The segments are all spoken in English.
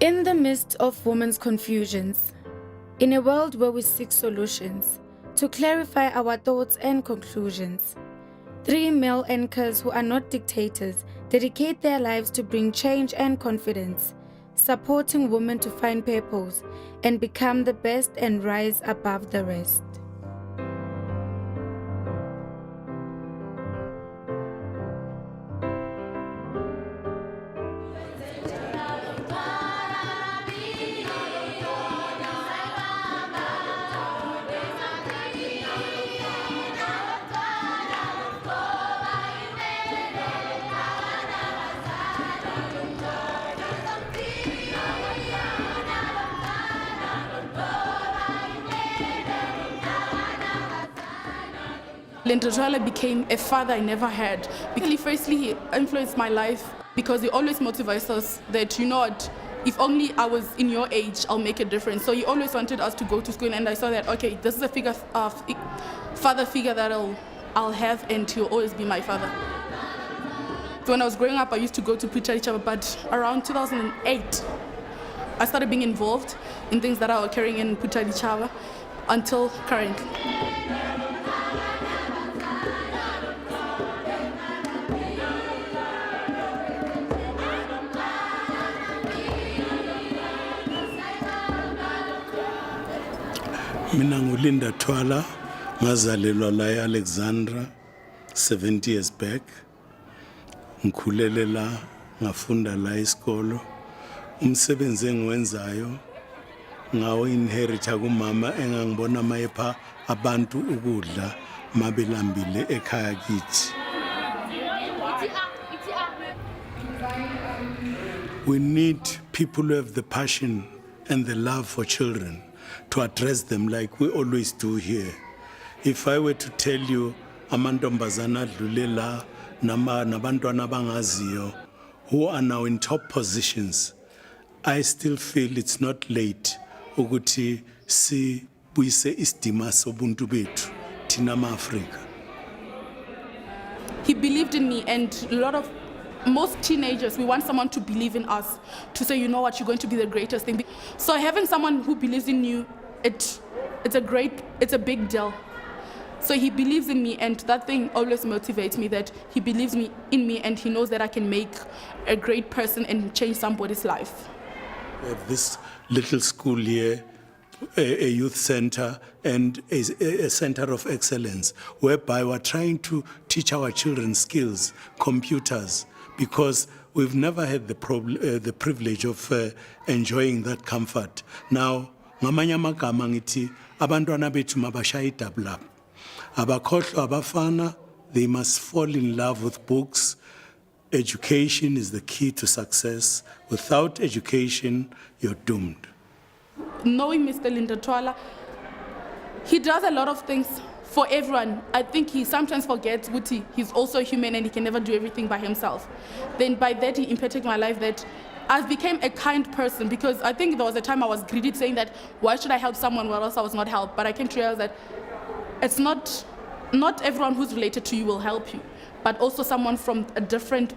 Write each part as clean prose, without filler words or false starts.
In the midst of women's confusions, in a world where we seek solutions, to clarify our thoughts and conclusions, 3 male anchors who are not dictators dedicate their lives to bring change and confidence, supporting women to find purpose and become the best and rise above the rest. Linda became a father I never had. Because firstly, he influenced my life because he always motivates us that, you know what, if only I was in your age, I'll make a difference. So he always wanted us to go to school, and I saw that, okay, this is a father figure that I'll have, and he'll always be my father. When I was growing up, I used to go to Pucharichaba, but around 2008, I started being involved in things that I was carrying in Pucharichaba until currently. Mina nguLinda Thwala, ngazalelwa la eAlexandra 70 years back. Ngikhulele la, ngafunda la isikolo. Umsebenzi engiwenzayo ngawo inherita kumama engangibona mayepha abantu ukudla mabelambile ekhaya kithi. We need people who have the passion and the love for children to address them like we always do here. If I were to tell you amantombazana adlule la nabantwana abangaziyo who are now in top positions, I still feel it's not late ukuthi sibuyise isidima sobuntu bethu thina ma-Afrika. He believed in me, and most teenagers, we want someone to believe in us, to say, you know what, you're going to be the greatest thing. So having someone who believes in you, it's a big deal. So he believes in me, and that thing always motivates me, that he believes in me and he knows that I can make a great person and change somebody's life. We have this little school here, a youth center, and a center of excellence, whereby we're trying to teach our children skills, computers, because we've never had the privilege of enjoying that comfort. Now, ngamanye amagama ngithi abantwana bethu mabashaya idabula. Abakhohlwa abafana, they must fall in love with books. Education is the key to success. Without education, you're doomed. Knowing Mr. Linda Thwala, he does a lot of things for everyone. I think he sometimes forgets Wuti. He's also human and he can never do everything by himself. Then by that, he impacted my life that I became a kind person, because I think there was a time I was greedy, saying that why should I help someone where else I was not helped? But I came to realize that it's not everyone who's related to you will help you, but also someone from a different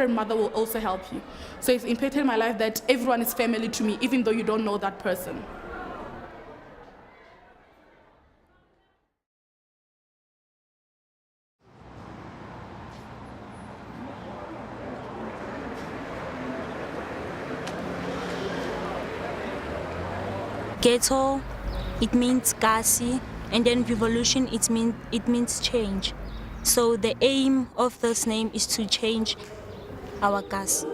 mother will also help you. So it's impacted my life that everyone is family to me, even though you don't know that person. Ghetto, it means kasi, and then revolution, it means change. So the aim of this name is to change our kasi.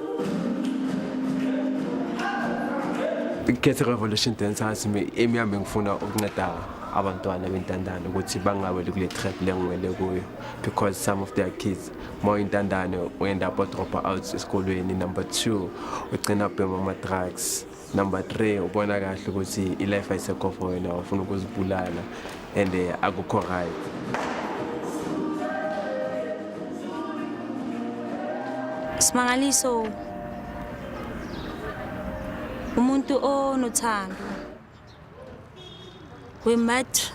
Ghetto revolution tensazi emi yami ngifuna ukunceda abantwana bentandane ukuthi bangaweli kule trap lengwele kuyo, because some of their kids more intandane we end up drop out esikolweni. Number 2, ugcina bema drugs. Number 3, ubona kahle ukuthi ilife ayisekho for wena, ufuna ukuzibulala and akukho right. Simangaliso, umuntu onothando. We met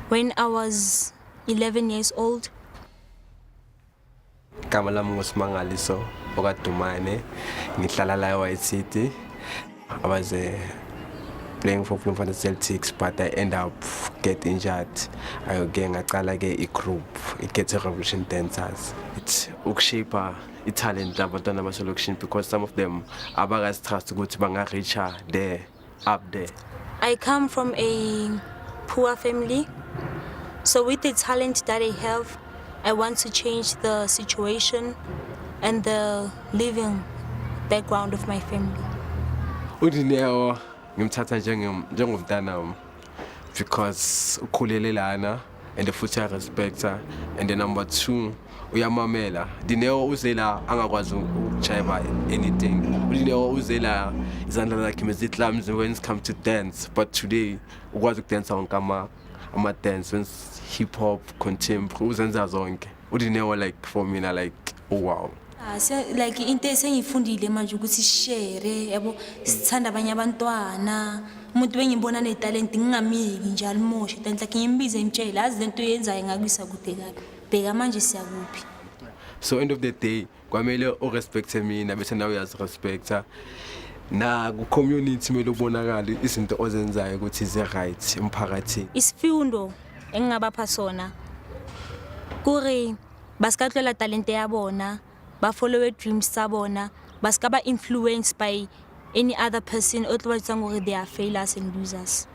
when I was 11 years old. Igama lami nguSimangaliso. okadumane ngihlala la eWhite City. I was playing for Bloemfontein Celtics, but I end up get injured. Ayogeke ngaqala ke i-group i-Ghetto Revolution Dancers. It's ukushape i-talent labantwana baselokishini because some of them abakazitrust ukuthi bangareacha there, up there. I come from a poor family, so with the talent that I have, I want to change the situation and the living background of my family. uDineo ngimthatha njengomntana because ukhulele lana and futhi I respect her, and the number 2 uyamamela. Dineo uzela angakwazi ukuchaiva anything. Dineo uzela izandla zakhe mezitlamzi when it comes to dance, but today ukwazi ukudance on ama dance when hip hop contemporary uzenza zonke. Dineo like for me like oh wow. Like into esengifundile manje ukuthi share yabo sithanda abanye abantwana umuntu bengibona netalent ngingamiki njalo moshe talent like ngimbize imtshele azi lento yenzayo ngakwisa kude kabi bheka manje siyakuphi. So end of the day kwamele urespect mina bese nawe uyazirespecta na ku community mele ubonakala izinto ozenzayo ukuthi ze right emphakathini. Isifundo engingabapha sona kuri basikatlola talent yabona, ba follow dreams sabona, baskaba influenced by any other person or they are failures and losers.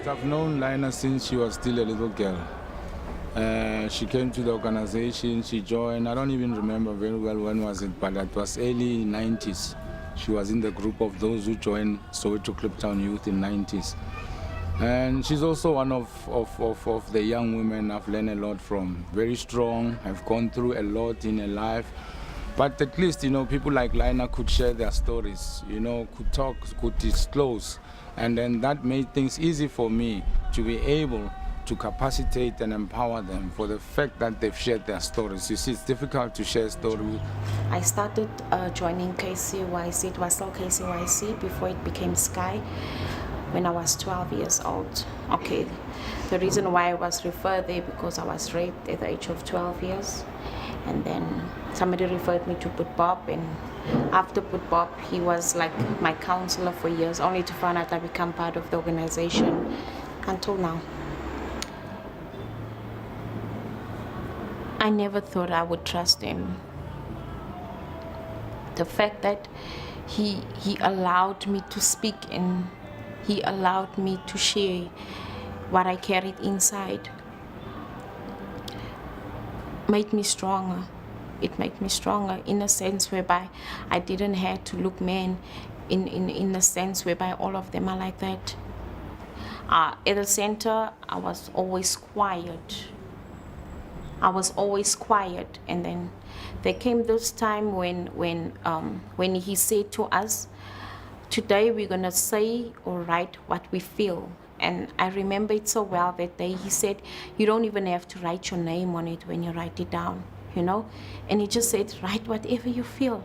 I've known Lina since she was still a little girl. She came to the organization, she joined. I don't even remember very well when was it, but it was early 90s. She was in the group of those who joined Soweto Kliptown Youth in 90s. And she's also one of the young women I've learned a lot from. Very strong, have gone through a lot in her life. But at least, people like Lina could share their stories, could talk, could disclose. And then that made things easy for me to be able to capacitate and empower them for the fact that they've shared their stories. You see, it's difficult to share stories. I started joining KCYC. It was still KCYC before it became Sky when I was 12 years old. Okay, the reason why I was referred there because I was raped at the age of 12 years. And then somebody referred me to Put Bob, and after Put Bob, he was like my counselor for years, only to find out I become part of the organization until now. I never thought I would trust him. The fact that he allowed me to speak and he allowed me to share what I carried inside made me stronger. It made me stronger in a sense whereby I didn't have to look men in a sense whereby all of them are like that. At the center, I was always quiet. And then there came this time when he said to us, today we're gonna say or write what we feel. And I remember it so well that day. He said, you don't even have to write your name on it when you write it down, And he just said, write whatever you feel.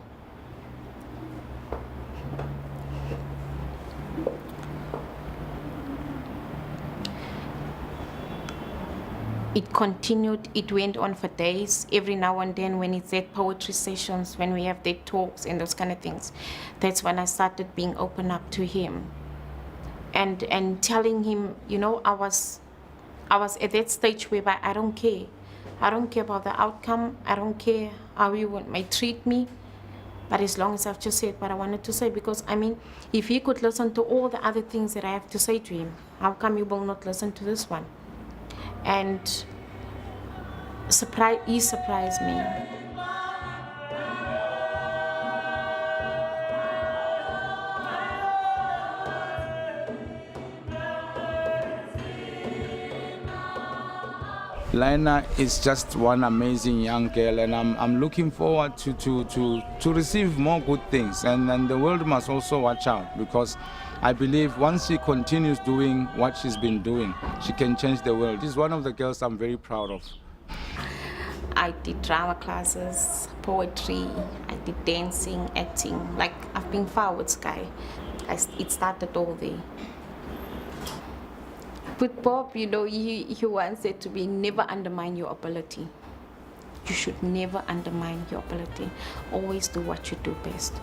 It continued, it went on for days. Every now and then when it's at poetry sessions, when we have their talks and those kind of things, that's when I started being open up to him. And telling him, I was at that stage whereby I don't care. I don't care about the outcome. I don't care how you might treat me. But as long as I've just said what I wanted to say, because if he could listen to all the other things that I have to say to him, how come you will not listen to this one? And he surprised me. Lina is just one amazing young girl, and I'm looking forward to receive more good things. And the world must also watch out, because I believe once she continues doing what she's been doing, she can change the world. She's one of the girls I'm very proud of. I did drama classes, poetry, I did dancing, acting. Like, I've been forward sky. It started all there. With Bob, you know, he once said to me, never undermine your ability. You should never undermine your ability. Always do what you do best.